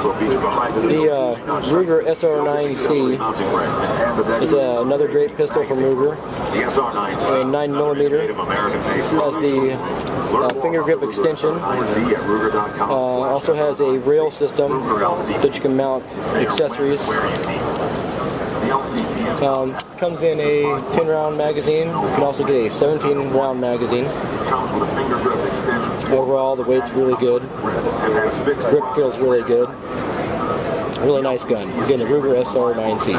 The Ruger SR9c is another great pistol from Ruger. 9mm. Has the finger grip extension. Also has a rail system so that you can mount accessories. Comes in a 10-round magazine. You can also get a 17-round magazine. Overall, the weight's really good. Grip feels really good. Really nice gun. You're getting a Ruger SR9c.